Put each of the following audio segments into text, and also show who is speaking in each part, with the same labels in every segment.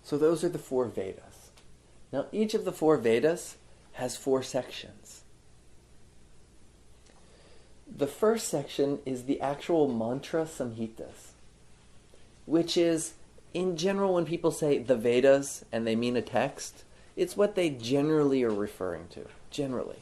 Speaker 1: So those are the 4 Vedas. Now each of the 4 Vedas has 4 sections. The first section is the actual mantra samhitas, which is, in general, when people say the Vedas and they mean a text, it's what they generally are referring to, generally.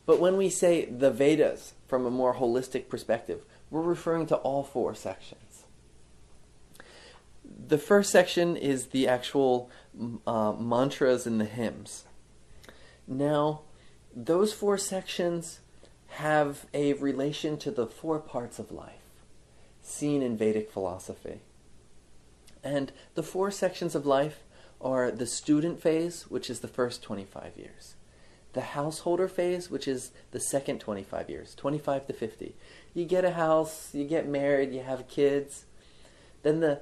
Speaker 1: But when we say the Vedas from a more holistic perspective, we're referring to all 4 sections. The first section is the actual mantras and the hymns. Now, those 4 sections have a relation to the 4 parts of life seen in Vedic philosophy. And the 4 sections of life are the student phase, which is the first 25 years. The householder phase, which is the second 25 years, 25 to 50. You get a house, you get married, you have kids. Then the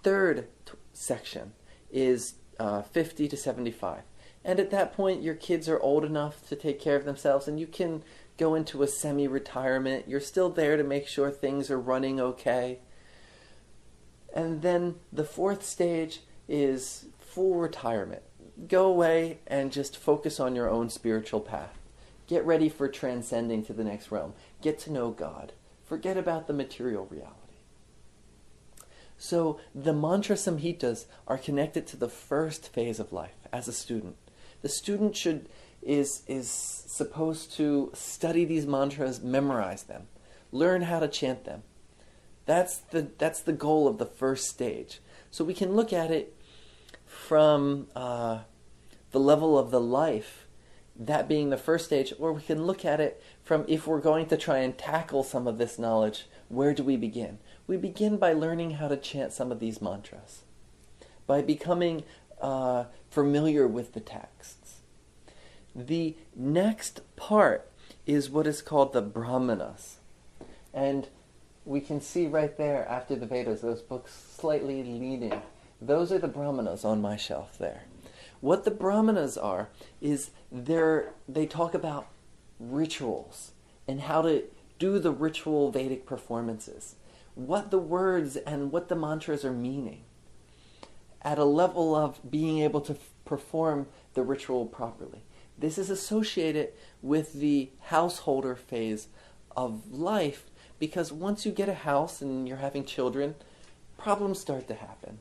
Speaker 1: third section is 50 to 75. And at that point, your kids are old enough to take care of themselves, and you can go into a semi-retirement. You're still there to make sure things are running okay. And then the 4th stage is full retirement. Go away and just focus on your own spiritual path. Get ready for transcending to the next realm. Get to know God. Forget about the material reality. So the mantra samhitas are connected to the first phase of life as a student. The student is supposed to study these mantras, memorize them, learn how to chant them. That's the goal of the first stage. So we can look at it from the level of the life, that being the first stage, or we can look at it from, if we're going to try and tackle some of this knowledge, where do we begin? We begin by learning how to chant some of these mantras, by becoming familiar with the texts. The next part is what is called the Brahmanas. And we can see right there, after the Vedas, those books slightly leading. Those are the Brahmanas on my shelf there. What the Brahmanas are is they talk about rituals and how to do the ritual Vedic performances, what the words and what the mantras are meaning, at a level of being able to perform the ritual properly. This is associated with the householder phase of life, because once you get a house and you're having children, problems start to happen.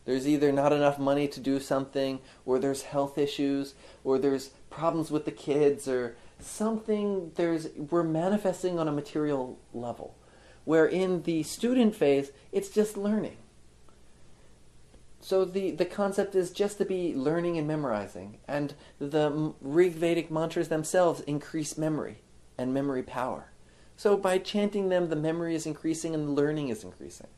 Speaker 1: There's either not enough money to do something, or there's health issues, or there's problems with the kids, or something. We're manifesting on a material level. Where in the student phase, it's just learning. So the concept is just to be learning and memorizing. And the Rig Vedic mantras themselves increase memory and memory power. So by chanting them, the memory is increasing and the learning is increasing.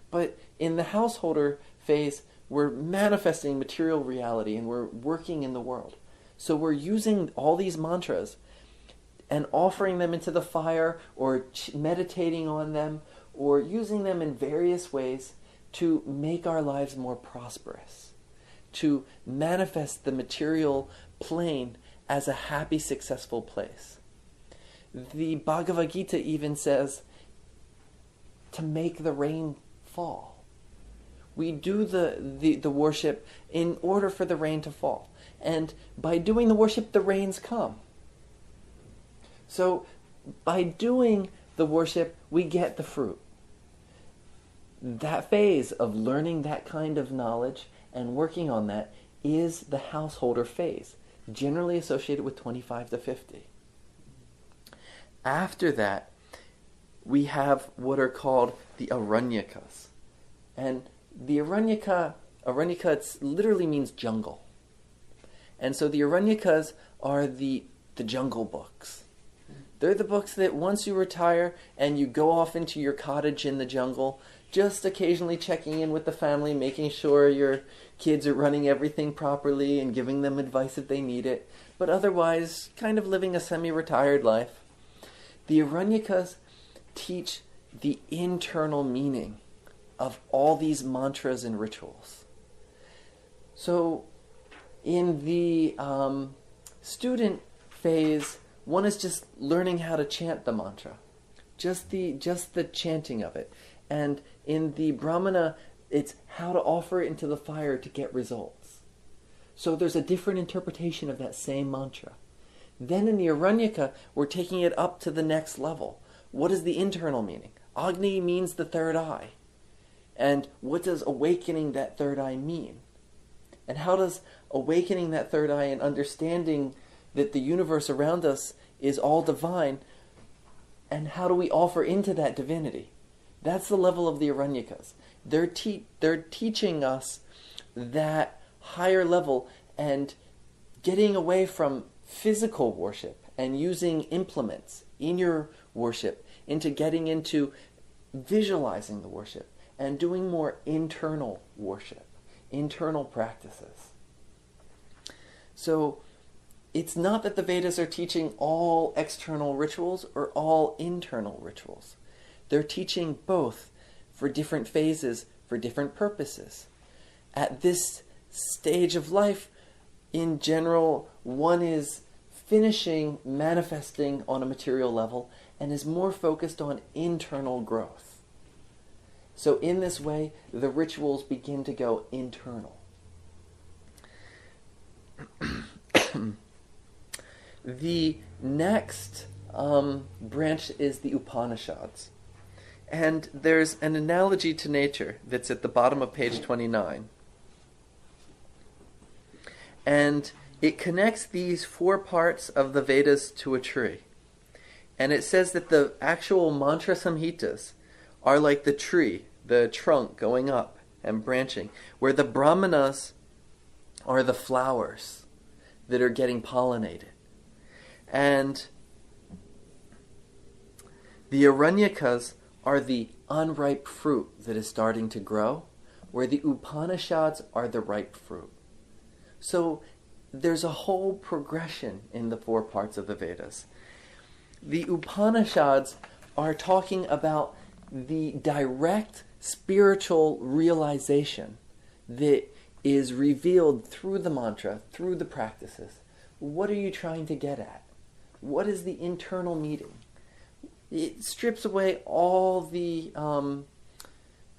Speaker 1: But in the householder phase, we're manifesting material reality and we're working in the world. So we're using all these mantras and offering them into the fire, or meditating on them, or using them in various ways to make our lives more prosperous, to manifest the material plane as a happy, successful place. The Bhagavad Gita even says to make the rain fall. We do the worship in order for the rain to fall. And by doing the worship, the rains come. So by doing the worship, we get the fruit. That phase of learning that kind of knowledge and working on that is the householder phase, generally associated with 25 to 50. After that, we have what are called the Aranyakas. And the Aranyaka literally means jungle. And so the Aranyakas are the jungle books. They're the books that once you retire and you go off into your cottage in the jungle, just occasionally checking in with the family, making sure your kids are running everything properly and giving them advice if they need it, but otherwise kind of living a semi-retired life. The Aranyakas teach the internal meaning of all these mantras and rituals. So in the student phase, one is just learning how to chant the mantra, just the chanting of it. And in the Brahmana It's how to offer it into the fire to get results. So there's a different interpretation of that same mantra. Then in the Aranyaka, we're taking it up to the next level. What is the internal meaning? Agni means the third eye. And what does awakening that third eye mean? And how does awakening that third eye and understanding that the universe around us is all divine, and how do we offer into that divinity? That's the level of the Aranyakas. They're teaching us that higher level and getting away from physical worship and using implements in your worship into getting into visualizing the worship and doing more internal worship, internal practices. So it's not that the Vedas are teaching all external rituals or all internal rituals. They're teaching both for different phases, for different purposes. At this stage of life, in general, one is finishing manifesting on a material level and is more focused on internal growth. So in this way, the rituals begin to go internal. The next branch is the Upanishads. And there's an analogy to nature that's at the bottom of page 29. And it connects these 4 parts of the Vedas to a tree. And it says that the actual mantra samhitas are like the tree, the trunk going up and branching, where the brahmanas are the flowers that are getting pollinated. And the Aranyakas are the unripe fruit that is starting to grow, where the Upanishads are the ripe fruit. So there's a whole progression in the 4 parts of the Vedas. The Upanishads are talking about the direct spiritual realization that is revealed through the mantra, through the practices. What are you trying to get at? What is the internal meaning? It strips away all the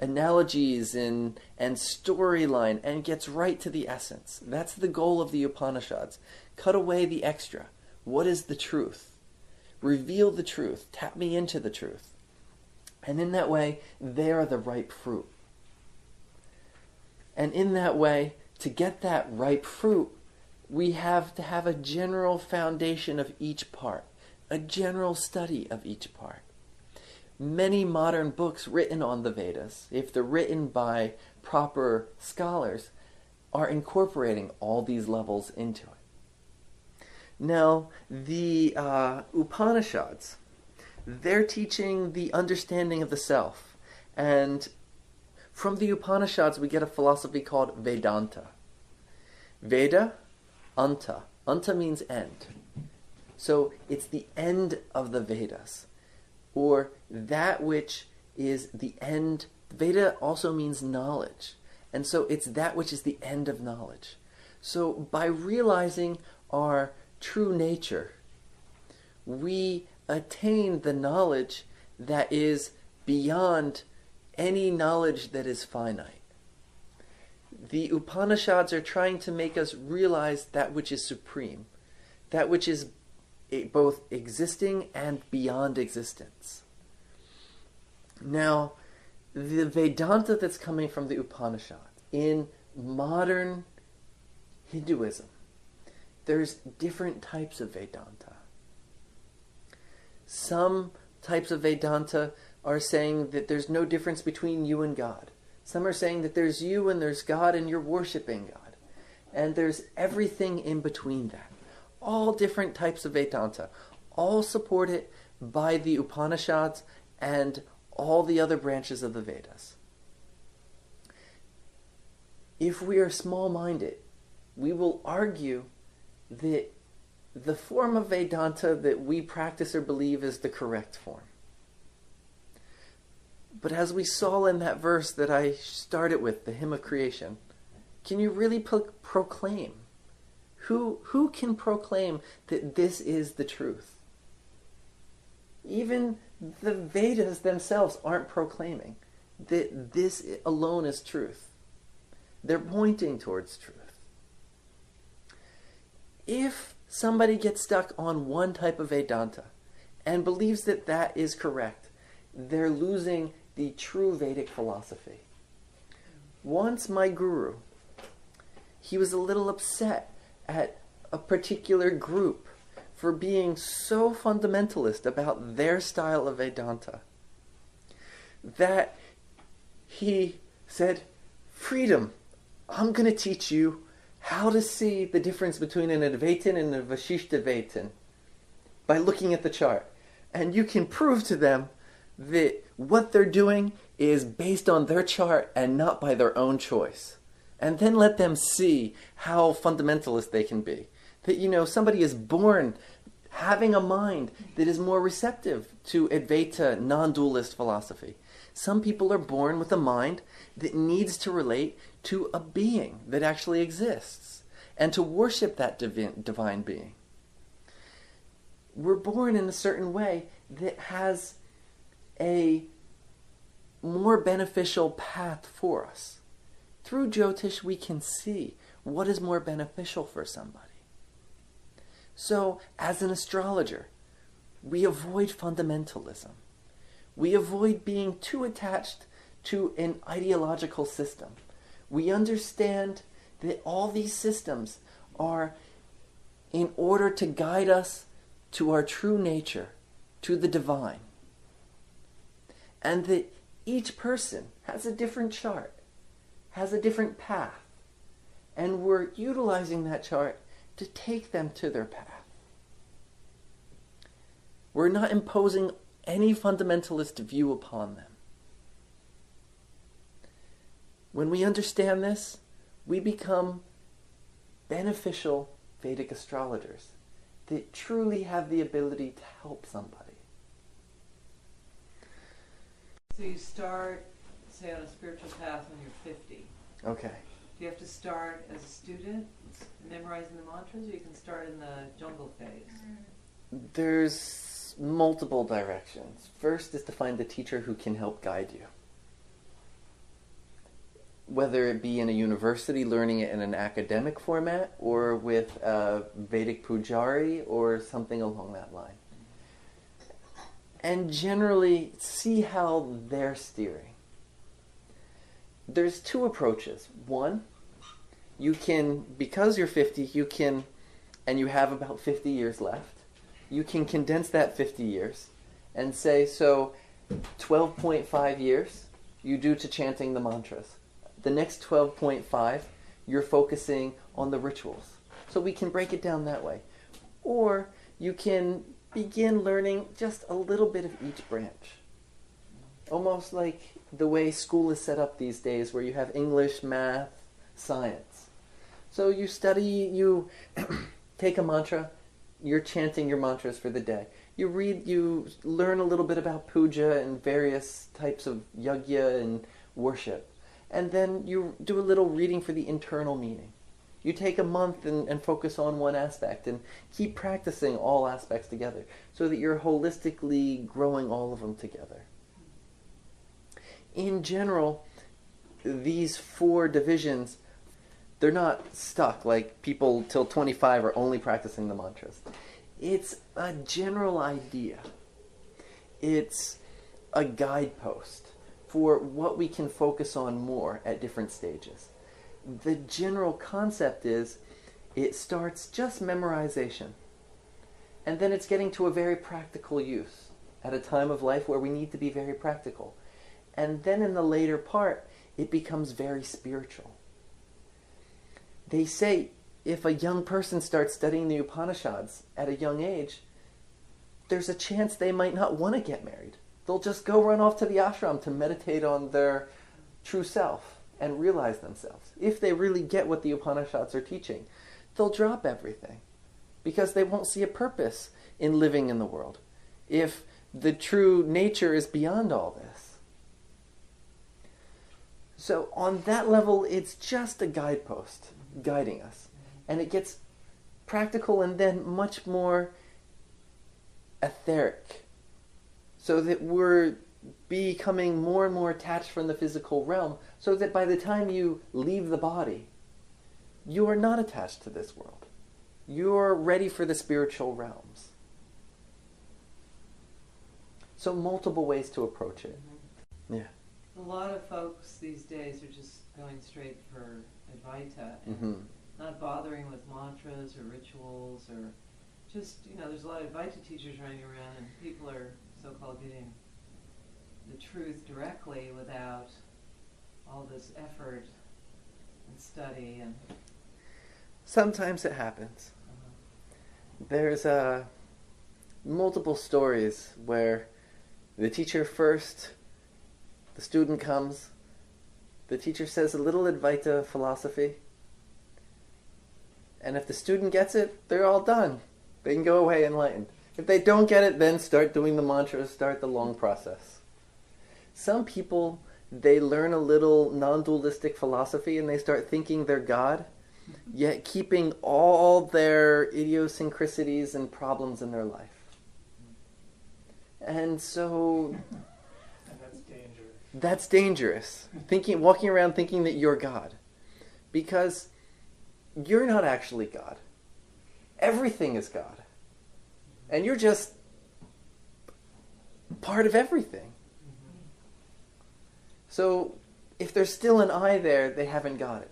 Speaker 1: analogies and storyline and gets right to the essence. That's the goal of the Upanishads. Cut away the extra. What is the truth? Reveal the truth. Tap me into the truth. And in that way, they are the ripe fruit. And in that way, to get that ripe fruit, we have to have a general foundation of each part, a general study of each part. Many modern books written on the Vedas, if they're written by proper scholars, are incorporating all these levels into it. Now, the Upanishads, they're teaching the understanding of the self. And from the Upanishads, we get a philosophy called Vedanta. Veda, Anta. Anta means end. So it's the end of the Vedas, or that which is the end. Veda also means knowledge. And so it's that which is the end of knowledge. So by realizing our true nature, we attain the knowledge that is beyond any knowledge that is finite. The Upanishads are trying to make us realize that which is supreme, that which is both existing and beyond existence. Now, the Vedanta that's coming from the Upanishads, in modern Hinduism, there's different types of Vedanta. Some types of Vedanta are saying that there's no difference between you and God. Some are saying that there's you and there's God and you're worshiping God. And there's everything in between that. All different types of Vedanta, all supported by the Upanishads and all the other branches of the Vedas. If we are small-minded, we will argue that the form of Vedanta that we practice or believe is the correct form. But as we saw in that verse that I started with, the hymn of creation, can you really proclaim? Who can proclaim that this is the truth? Even the Vedas themselves aren't proclaiming. that this alone is truth. They're pointing towards truth. If somebody gets stuck on one type of Vedanta and believes that that is correct, they're losing the true Vedic philosophy. Once my guru, he was a little upset at a particular group for being so fundamentalist about their style of Vedanta that he said, "Freedom, I'm going to teach you how to see the difference between an Advaitin and a Vasishtadvaitin by looking at the chart. And you can prove to them that what they're doing is based on their chart and not by their own choice. And then let them see how fundamentalist they can be. That, somebody is born having a mind that is more receptive to Advaita, non-dualist philosophy. Some people are born with a mind that needs to relate to a being that actually exists and to worship that divine being. We're born in a certain way that has a more beneficial path for us. Through Jyotish, we can see what is more beneficial for somebody. So, as an astrologer, we avoid fundamentalism. We avoid being too attached to an ideological system. We understand that all these systems are in order to guide us to our true nature, to the divine. And that each person has a different chart, has a different path, and we're utilizing that chart to take them to their path. We're not imposing any fundamentalist view upon them. When we understand this, we become beneficial Vedic astrologers that truly have the ability to help somebody.
Speaker 2: So you start, say, on a spiritual path when you're 50.
Speaker 1: Okay.
Speaker 2: Do you have to start as a student memorizing the mantras, or you can start in the jungle phase?
Speaker 1: There's multiple directions. First is to find a teacher who can help guide you. Whether it be in a university learning it in an academic format or with a Vedic pujari or something along that line. And generally see how they're steering. There's two approaches. One, you can, because you're 50, you can, and you have about 50 years left, you can condense that 50 years and say, so 12.5 years you do to chanting the mantras. The next 12.5, you're focusing on the rituals. So we can break it down that way. Or you can begin learning just a little bit of each branch. Almost like the way school is set up these days, where you have English, math, science. So you study, you take a mantra, you're chanting your mantras for the day. You read, you learn a little bit about puja and various types of yajna and worship. And then you do a little reading for the internal meaning. You take a month and focus on one aspect and keep practicing all aspects together so that you're holistically growing all of them together. In general, these four divisions, they're not stuck like people till 25 are only practicing the mantras. It's a general idea. It's a guidepost for what we can focus on more at different stages. The general concept is it starts just memorization, and then it's getting to a very practical use at a time of life where we need to be very practical. And then in the later part, it becomes very spiritual. They say if a young person starts studying the Upanishads at a young age, there's a chance they might not want to get married. They'll just go run off to the ashram to meditate on their true self and realize themselves. If they really get what the Upanishads are teaching, they'll drop everything because they won't see a purpose in living in the world if the true nature is beyond all this. So on that level, it's just a guidepost guiding us. And it gets practical and then much more etheric, so that we're becoming more and more attached from the physical realm, so that by the time you leave the body, you are not attached to this world. You're ready for the spiritual realms. So multiple ways to approach it.
Speaker 2: Mm-hmm.
Speaker 1: Yeah.
Speaker 2: A lot of folks these days are just going straight for Advaita and
Speaker 1: Mm-hmm.
Speaker 2: not bothering with mantras or rituals or just, there's a lot of Advaita teachers running around and people are so-called getting the truth directly without all this effort and study and...
Speaker 1: Sometimes it happens. There's multiple stories where the teacher first, the student comes, the teacher says a little Advaita philosophy, and if the student gets it, they're all done. They can go away enlightened. If they don't get it, then start doing the mantras, start the long process. Some people, they learn a little non-dualistic philosophy and they start thinking they're God, yet keeping all their idiosyncrasies and problems in their life. And so...
Speaker 3: And that's dangerous.
Speaker 1: That's dangerous. Walking around thinking that you're God. Because you're not actually God. Everything is God. And you're just part of everything. So if there's still an I there, they haven't got it.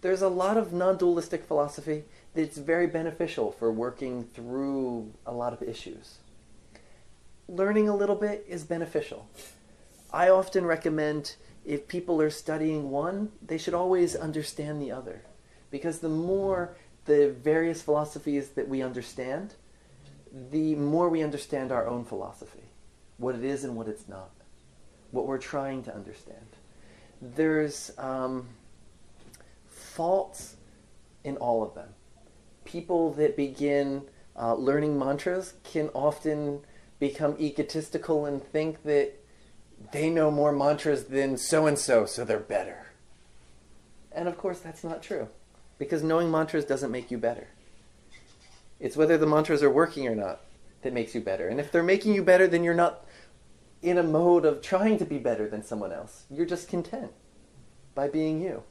Speaker 1: There's a lot of non-dualistic philosophy that's very beneficial for working through a lot of issues. Learning a little bit is beneficial. I often recommend if people are studying one, they should always understand the other. Because the more the various philosophies that we understand, the more we understand our own philosophy. What it is and what it's not. What we're trying to understand. There's faults in all of them. People that begin learning mantras can often become egotistical and think that they know more mantras than so-and-so, so they're better. And of course that's not true. Because knowing mantras doesn't make you better. It's whether the mantras are working or not that makes you better. And if they're making you better, then you're not in a mode of trying to be better than someone else. You're just content by being you.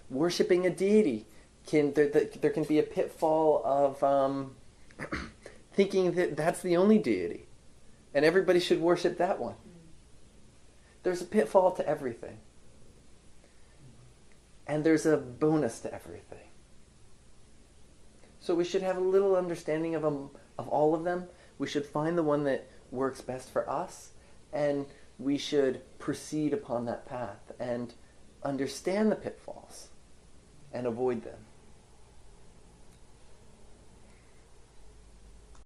Speaker 1: Worshipping a deity, there can be a pitfall of thinking that that's the only deity and everybody should worship that one. There's a pitfall to everything. And there's a bonus to everything. So we should have a little understanding of all of them. We should find the one that works best for us, and we should proceed upon that path and understand the pitfalls and avoid them.